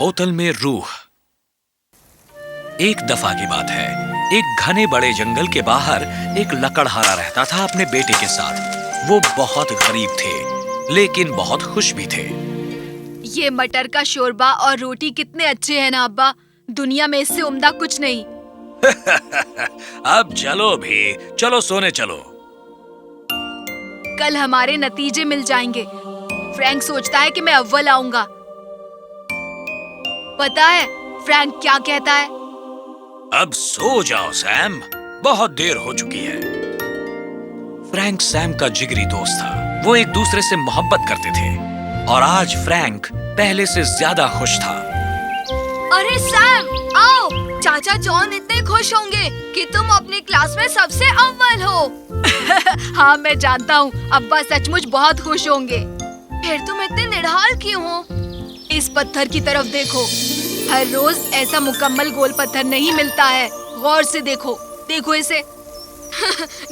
बोतल में रूह। एक दफा की बात है, एक घने बड़े जंगल के बाहर एक लकड़हारा रहता था अपने बेटे के साथ। वो बहुत गरीब थे, लेकिन बहुत खुश भी थे। ये मटर का शोरबा और रोटी कितने अच्छे हैं ना अब्बा, दुनिया में इससे उम्दा कुछ नहीं। अब चलो भी, चलो सोने चलो। कल हमारे नतीजे मिल जाएंगे। फ्रैंक सोचता है कि मैं अव्वल आऊंगा। पता है फ्रैंक क्या कहता है? अब सो जाओ सैम, बहुत देर हो चुकी है। फ्रैंक सैम का जिगरी दोस्त था। वो एक दूसरे से मोहब्बत करते थे और आज फ्रैंक पहले से ज्यादा खुश था। अरे सैम, आओ, चाचा जॉन इतने खुश होंगे कि तुम अपनी क्लास में सबसे अव्वल हो। हाँ मैं जानता हूँ, अब्बा सचमुच बहुत खुश होंगे। फिर तुम इतने निढाल क्यों हो? इस पत्थर की तरफ देखो, हर रोज ऐसा मुकम्मल गोल पत्थर नहीं मिलता है। गौर से देखो, देखो इसे।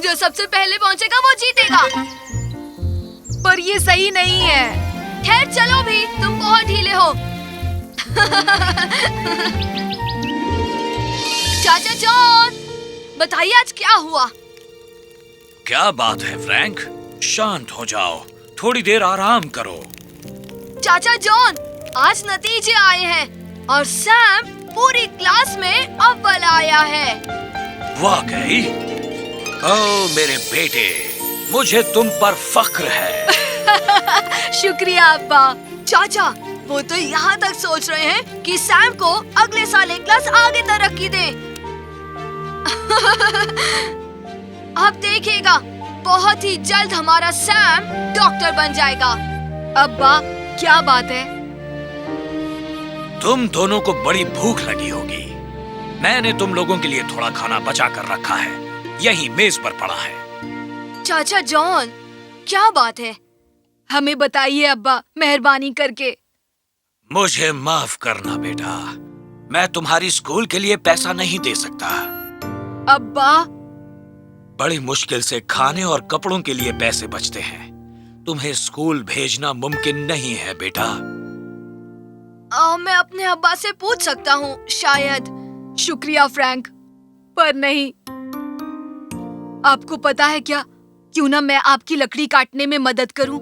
जो सबसे पहले पहुँचेगा वो जीतेगा। पर ये सही नहीं है। खैर चलो भी, तुम बहुत ढीले हो। चाचा जॉन, बताइए आज क्या हुआ? क्या बात है फ्रैंक? शांत हो जाओ, थोड़ी देर आराम करो। चाचा जॉन, आज नतीजे आए हैं और सैम पूरी क्लास में अव्वल आया है। वाकई? ओ मेरे बेटे, मुझे तुम पर फख्र है। शुक्रिया अब्बा। चाचा, वो तो यहाँ तक सोच रहे हैं कि सैम को अगले साल एक क्लास आगे तरक्की दे। अब देखिएगा, बहुत ही जल्द हमारा सैम डॉक्टर बन जाएगा। अब्बा, क्या बात है? तुम दोनों को बड़ी भूख लगी होगी। मैंने तुम लोगों के लिए थोड़ा खाना बचा कर रखा है, यही मेज पर पड़ा है। चाचा जॉन, क्या बात है? हमें बताइए अब्बा, मेहरबानी करके। मुझे माफ करना बेटा, मैं तुम्हारी स्कूल के लिए पैसा नहीं दे सकता। अब्बा, बड़ी मुश्किल से खाने और कपड़ों के लिए पैसे बचते हैं। तुम्हें स्कूल भेजना मुमकिन नहीं है बेटा। मैं अपने अब्बा से पूछ सकता हूँ शायद। शुक्रिया फ्रैंक, पर नहीं। आपको पता है क्या, क्यों ना मैं आपकी लकड़ी काटने में मदद करूँ,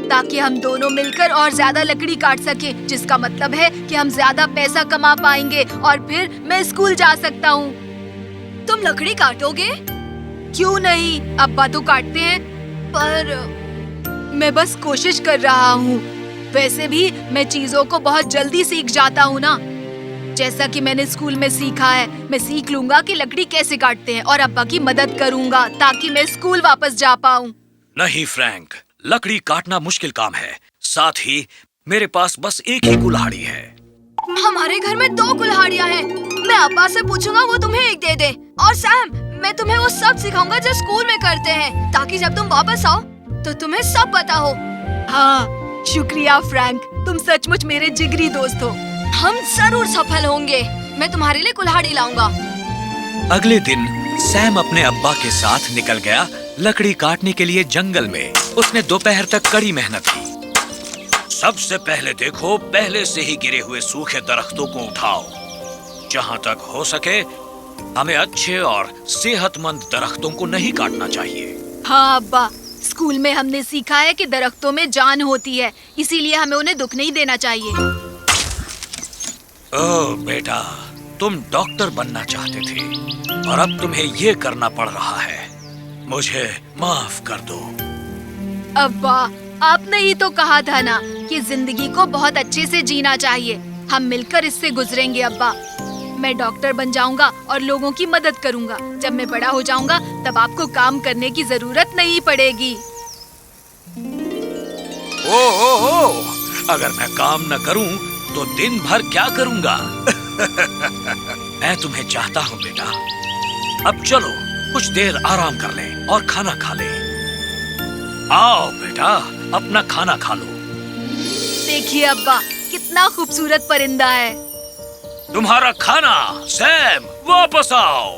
ताकि हम दोनों मिलकर और ज्यादा लकड़ी काट सके, जिसका मतलब है कि हम ज्यादा पैसा कमा पाएंगे और फिर मैं स्कूल जा सकता हूँ। तुम लकड़ी काटोगे? क्यों नहीं, अब्बा तो काटते हैं, पर मैं बस कोशिश कर रहा हूँ। वैसे भी मैं चीजों को बहुत जल्दी सीख जाता हूँ ना। जैसा कि मैंने स्कूल में सीखा है, मैं सीख लूंगा कि लकड़ी कैसे काटते हैं और अब्बा की मदद करूंगा ताकि मैं स्कूल वापस जा पाऊँ। नहीं फ्रैंक, लकड़ी काटना मुश्किल काम है। साथ ही मेरे पास बस एक ही कुल्हाड़ी है। हमारे घर में 2 कुल्हाड़ियाँ हैं। मैं अब्बा से पूछूंगा, वो तुम्हें एक दे दे। और सैम, मैं तुम्हें वो सब सिखाऊंगा जो स्कूल में करते हैं, ताकि जब तुम वापस आओ तो तुम्हें सब पता हो। हाँ, शुक्रिया फ्रैंक, तुम सचमुच मेरे जिगरी दोस्त हो। हम जरूर सफल होंगे। मैं तुम्हारे लिए कुल्हाड़ी लाऊंगा। अगले दिन सैम अपने अब्बा के साथ निकल गया लकड़ी काटने के लिए जंगल में। उसने दोपहर तक कड़ी मेहनत की। सबसे पहले देखो, पहले से ही गिरे हुए सूखे दरख्तों को उठाओ। जहाँ तक हो सके हमें अच्छे और सेहतमंद दरख्तों को नहीं काटना चाहिए। हाँ अब्बा, स्कूल में हमने सीखा है कि दरख्तों में जान होती है, इसीलिए हमें उन्हें दुख नहीं देना चाहिए। ओह बेटा, तुम डॉक्टर बनना चाहते थे और अब तुम्हें ये करना पड़ रहा है। मुझे माफ कर दो। अब्बा, आपने ही तो कहा था ना कि जिंदगी को बहुत अच्छे से जीना चाहिए। हम मिलकर इससे गुजरेंगे अब्बा। मैं डॉक्टर बन जाऊंगा और लोगों की मदद करूंगा। जब मैं बड़ा हो जाऊंगा तब आपको काम करने की जरूरत नहीं पड़ेगी। ओ, अगर मैं काम न करूं तो दिन भर क्या करूंगा? मैं तुम्हें चाहता हूं बेटा। अब चलो कुछ देर आराम कर लें और खाना खा लें। आओ बेटा, अपना खाना खा लो। देखिए अब्बा, कितना खूबसूरत परिंदा है। तुम्हारा खाना। सैम, वापस आओ।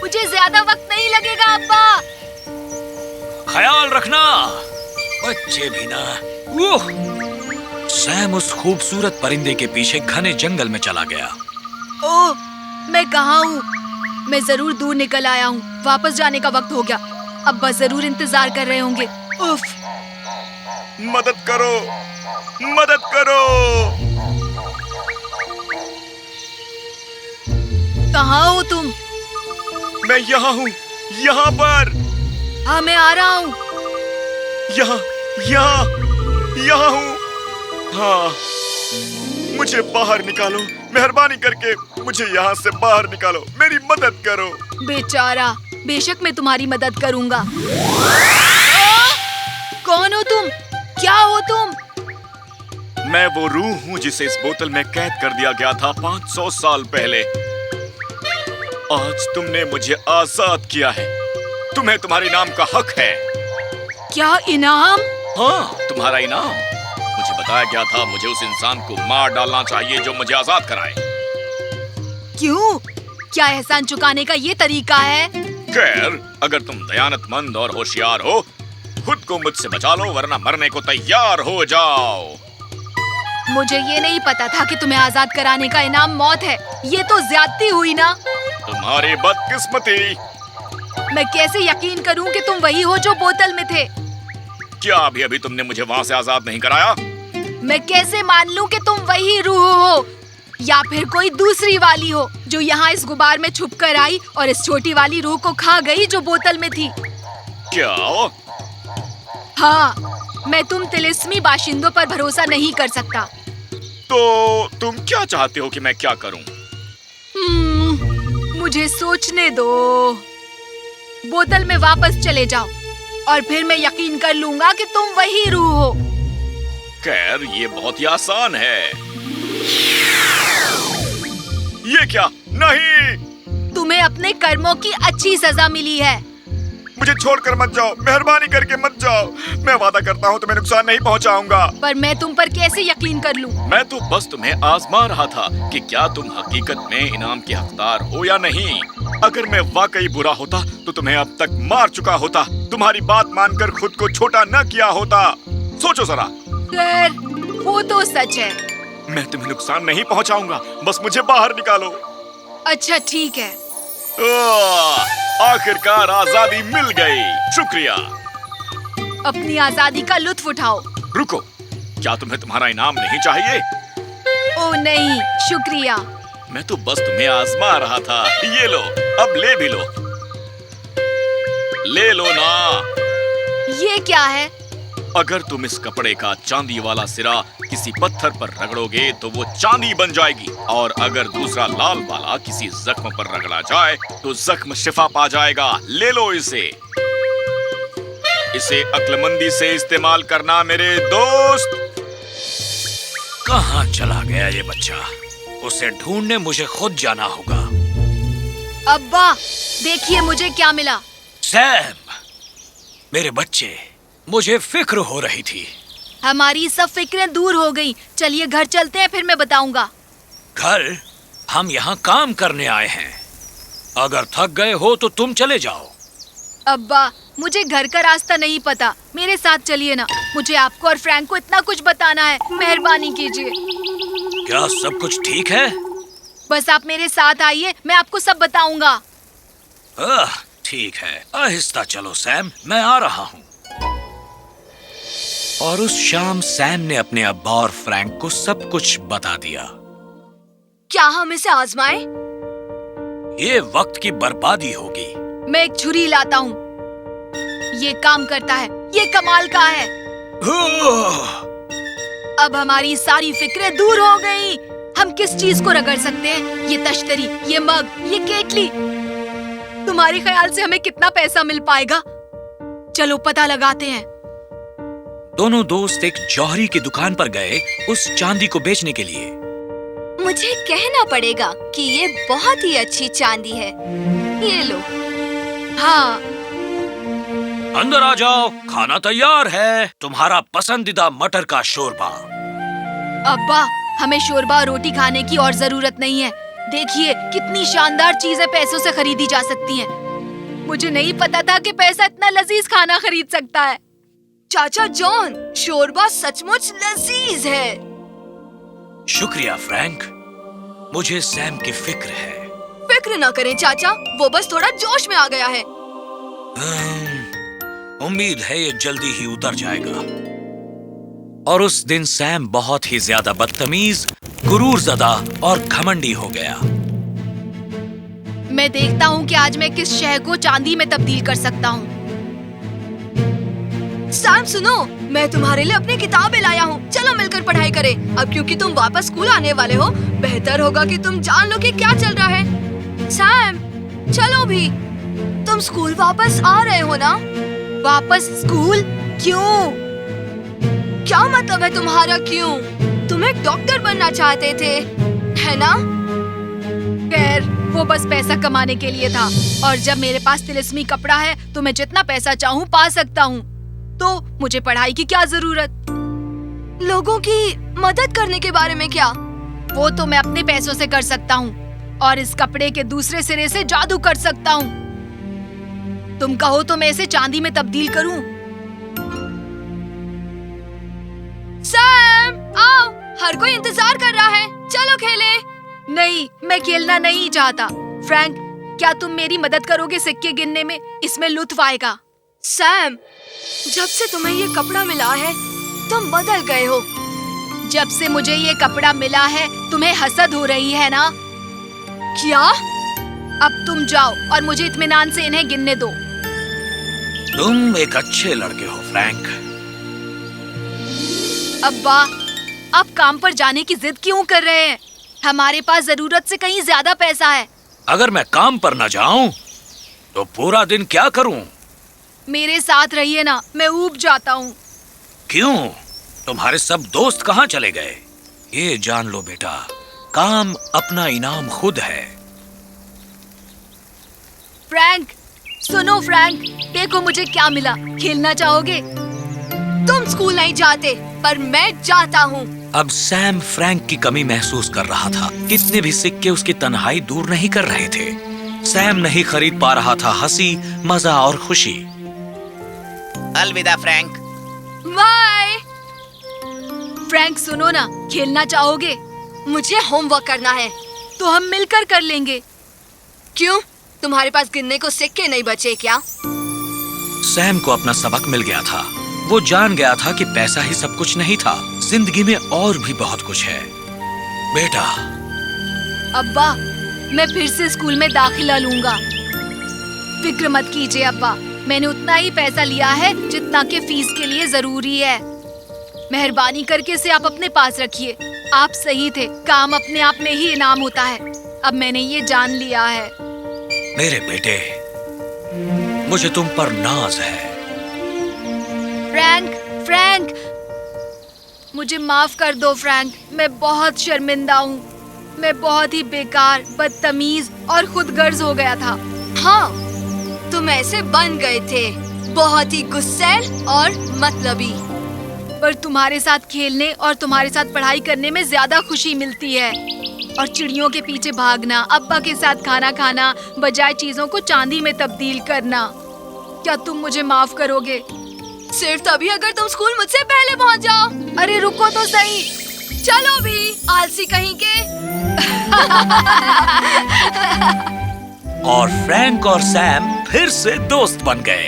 मुझे ज्यादा वक्त नहीं लगेगा अब्बा। ख्याल रखना, बच्चे भी ना। सैम उस खूबसूरत परिंदे के पीछे घने जंगल में चला गया। ओह, मैं कहाँ हूँ? मैं जरूर दूर निकल आया हूँ। वापस जाने का वक्त हो गया। अब्बा जरूर इंतजार कर रहे होंगे। उफ, मदद करो, मदद करो। कहाँ हो तुम? मैं यहाँ हूँ, यहाँ पर। हाँ, मैं आ रहा हूँ। यहाँ, यहाँ, यहाँ हूँ। हाँ, मुझे बाहर निकालो, मेहरबानी करके मुझे यहाँ से बाहर निकालो। मेरी मदद करो। बेचारा, बेशक मैं तुम्हारी मदद करूँगा। कौन हो तुम? क्या हो तुम? मैं वो रूह हूँ जिसे इस बोतल में कैद कर दिया गया था 500 साल पहले। आज तुमने मुझे आजाद किया है। तुम्हें तुम्हारे इनाम का हक है। क्या इनाम? हाँ, तुम्हारा इनाम। मुझे बताया गया था मुझे उस इंसान को मार डालना चाहिए जो मुझे आजाद कराए। क्यों? क्या एहसान चुकाने का ये तरीका है? खैर, अगर तुम दयानतमंद और होशियार हो, खुद को मुझसे बचा लो, वरना मरने को तैयार हो जाओ। मुझे ये नहीं पता था कि तुम्हें आजाद कराने का इनाम मौत है। ये तो ज्यादती हुई ना। तुम्हारी बदकिस्मती। मैं कैसे यकीन करूं कि तुम वही हो जो बोतल में थे? क्या अभी अभी तुमने मुझे वहाँ से आजाद नहीं कराया? मैं कैसे मान लूं कि तुम वही रूह हो, या फिर कोई दूसरी वाली हो जो यहाँ इस गुबार में छुप कर आई और इस छोटी वाली रूह को खा गई जो बोतल में थी। क्या? हाँ, मैं तुम तिलिस्मी बाशिंदों पर भरोसा नहीं कर सकता। तो तुम क्या चाहते हो कि मैं क्या करूं? मुझे सोचने दो। बोतल में वापस चले जाओ और फिर मैं यकीन कर लूंगा कि तुम वही रूह हो। खैर, ये बहुत ही आसान है। ये क्या? नहीं! तुम्हें अपने कर्मों की अच्छी सजा मिली है। मुझे छोड़कर मत जाओ, मेहरबानी करके मत जाओ। मैं वादा करता हूँ तुम्हें नुकसान नहीं पहुँचाऊंगा। पर मैं तुम पर कैसे यकीन कर लूं? मैं तो बस तुम्हें आजमा रहा था कि क्या तुम हकीकत में इनाम के हकदार हो या नहीं। अगर मैं वाकई बुरा होता तो तुम्हें अब तक मार चुका होता। तुम्हारी बात मानकर खुद को छोटा न किया होता। सोचो जरा। खैर, वो तो सच है। मैं तुम्हें नुकसान नहीं पहुँचाऊंगा, बस मुझे बाहर निकालो। अच्छा, ठीक है। आखिरकार आजादी मिल गई। शुक्रिया। अपनी आजादी का लुत्फ उठाओ। रुको, क्या तुम्हें तुम्हारा इनाम नहीं चाहिए? ओ नहीं, शुक्रिया। मैं तो बस तुम्हें आजमा रहा था। ये लो, अब ले भी लो। ले लो ना। ये क्या है? अगर तुम इस कपड़े का चांदी वाला सिरा किसी पत्थर पर रगड़ोगे तो वो चांदी बन जाएगी, और अगर दूसरा लाल वाला किसी जख्म पर रगड़ा जाए तो जख्म शिफा पा जाएगा। ले लो इसे। इसे अक्लमंदी से इस्तेमाल करना मेरे दोस्त। कहाँ चला गया ये बच्चा? उसे ढूंढने मुझे खुद जाना होगा। अब्बा, देखिए मुझे क्या मिला। सैम, मेरे बच्चे, मुझे फिक्र हो रही थी। हमारी सब फिक्रें दूर हो गई। चलिए घर चलते हैं, फिर मैं बताऊंगा। घर? हम यहाँ काम करने आए हैं। अगर थक गए हो तो तुम चले जाओ। अब्बा, मुझे घर का रास्ता नहीं पता। मेरे साथ चलिए ना। मुझे आपको और फ्रैंक को इतना कुछ बताना है। मेहरबानी कीजिए। क्या सब कुछ ठीक है? बस आप मेरे साथ आइए, मैं आपको सब बताऊंगा। ठीक है, आहिस्ता चलो सैम, मैं आ रहा हूँ। और उस शाम सैम ने अपने अब्बा और फ्रैंक को सब कुछ बता दिया। क्या हम इसे आजमाएं? ये वक्त की बर्बादी होगी। मैं एक छुरी लाता हूँ। ये काम करता है। ये कमाल का है। अब हमारी सारी फिक्रें दूर हो गई। हम किस चीज को रगड़ सकते हैं? ये तश्तरी, ये मग, ये केटली। तुम्हारे ख्याल से हमें कितना पैसा मिल पाएगा? चलो पता लगाते हैं। दोनों दोस्त एक जौहरी की दुकान पर गए उस चांदी को बेचने के लिए। मुझे कहना पड़ेगा कि ये बहुत ही अच्छी चांदी है। ये लो। हाँ, अंदर आ जाओ, खाना तैयार है। तुम्हारा पसंदीदा मटर का शोरबा। अब्बा, हमें शोरबा और रोटी खाने की और जरूरत नहीं है। देखिए कितनी शानदार चीजें पैसों से खरीदी जा सकती हैं। मुझे नहीं पता था कि पैसा इतना लजीज खाना खरीद सकता है। चाचा जॉन, शोरबा सचमुच लजीज है। शुक्रिया फ्रैंक, मुझे सैम की फिक्र है। फिक्र ना करें चाचा, वो बस थोड़ा जोश में आ गया है। उम्मीद है ये जल्दी ही उतर जाएगा। और उस दिन सैम बहुत ही ज्यादा बदतमीज, गुरूर ज़दा और घमंडी हो गया। मैं देखता हूँ कि आज मैं किस शहर को चांदी में तब्दील कर सकता हूँ। सैम सुनो, मैं तुम्हारे लिए अपनी किताबें लाया हूँ, चलो मिलकर पढ़ाई करें। अब क्योंकि तुम वापस स्कूल आने वाले हो, बेहतर होगा कि तुम जान लो कि क्या चल रहा है। सैम चलो भी, तुम स्कूल वापस आ रहे हो ना? वापस स्कूल? क्यों? क्या मतलब है तुम्हारा क्यों? तुम एक डॉक्टर बनना चाहते थे, है ना? खैर, वो बस पैसा कमाने के लिए था, और जब मेरे पास तिलिस्मी कपड़ा है तो मैं जितना पैसा चाहूँ पा सकता हूँ। तो मुझे पढ़ाई की क्या जरूरत? लोगों की मदद करने के बारे में क्या? वो तो मैं अपने पैसों से कर सकता हूँ, और इस कपड़े के दूसरे सिरे से जादू कर सकता हूँ। तुम कहो तो मैं इसे चांदी में तब्दील करूँ। सैम आओ, हर कोई इंतजार कर रहा है, चलो खेले। नहीं, मैं खेलना नहीं चाहता। फ्रैंक, क्या तुम मेरी मदद करोगे सिक्के गिनने में? इसमें लुत्फ आएगा। सैम, जब से तुम्हें ये कपड़ा मिला है तुम बदल गए हो। जब से मुझे ये कपड़ा मिला है तुम्हें हसद हो रही है ना? क्या? अब तुम जाओ और मुझे इत्मीनान से इन्हें गिनने दो। तुम एक अच्छे लड़के हो फ्रैंक। अब्बा, आप काम पर जाने की जिद क्यों कर रहे हैं? हमारे पास जरूरत से कहीं ज्यादा पैसा है। अगर मैं काम पर न जाऊं तो पूरा दिन क्या करूं? मेरे साथ रहिए ना, मैं ऊब जाता हूँ। क्यों? तुम्हारे सब दोस्त कहाँ चले गए? ये जान लो बेटा, काम अपना इनाम खुद है। फ्रैंक, सुनो फ्रैंक, देखो मुझे क्या मिला। खेलना चाहोगे? तुम स्कूल नहीं जाते, पर मैं जाता हूँ। अब सैम फ्रैंक की कमी महसूस कर रहा था। कितने भी सिक्के उसकी तन्हाई दूर नहीं कर रहे थे। सैम नहीं खरीद पा रहा था हंसी, मजा और खुशी। अलविदा फ्रैंक। बाय। फ्रैंक सुनो ना, खेलना चाहोगे? मुझे होमवर्क करना है। तो हम मिलकर कर लेंगे। क्यों? तुम्हारे पास गिनने को सिक्के नहीं बचे क्या? सैम को अपना सबक मिल गया था। वो जान गया था कि पैसा ही सब कुछ नहीं था, जिंदगी में और भी बहुत कुछ है। बेटा। अब्बा, मैं फिर से स्कूल में दाखिला लूंगा। फिक्र मत कीजिए अब्बा, मैंने उतना ही पैसा लिया है जितना कि फीस के लिए जरूरी है। मेहरबानी करके इसे आप अपने पास रखिए। आप सही थे, काम अपने आप में ही इनाम होता है। अब मैंने ये जान लिया है। मेरे बेटे, मुझे तुम पर नाज है। फ्रैंक, फ्रैंक, मुझे माफ कर दो फ्रैंक, मैं बहुत शर्मिंदा हूँ। मैं बहुत ही बेकार, बदतमीज और खुदगर्ज हो गया था। हाँ, तुम ऐसे बन गए थे, बहुत ही गुस्सैल और मतलबी। पर तुम्हारे साथ खेलने और तुम्हारे साथ पढ़ाई करने में ज्यादा खुशी मिलती है। और चिड़ियों के पीछे भागना, अब्बा के साथ खाना खाना, बजाय चीजों को चांदी में तब्दील करना। क्या तुम मुझे माफ करोगे? सिर्फ तभी अगर तुम स्कूल मुझसे पहले पहुंच जाओ। अरे रुको तो सही, चलो भी, आलसी कहीं के। और फ्रैंक और सैम फिर से दोस्त बन गए।